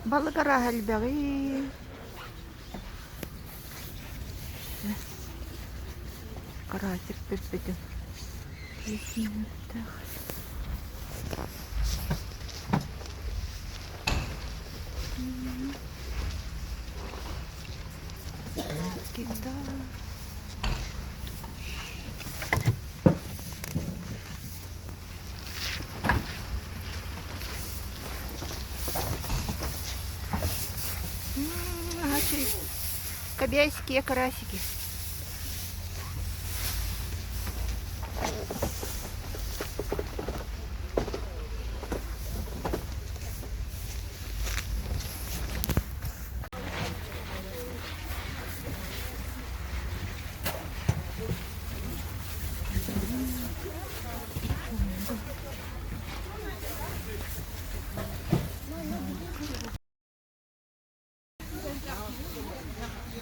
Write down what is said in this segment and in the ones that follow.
Балыгара хәлбәғи. Карасик бөт-бөтен. Кобяйские карасики.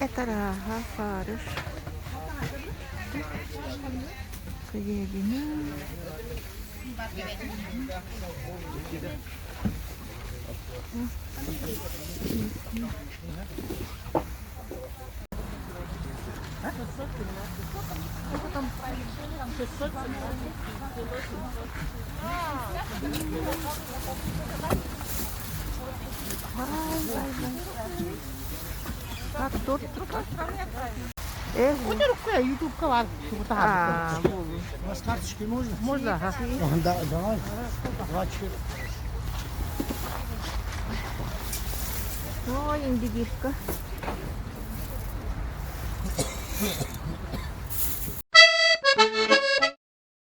Это рага, фарш, говядина. Рука, ютубка var. А, У вас карточки можно? Можно, ага. Да, давай. 24. ой, индигишка.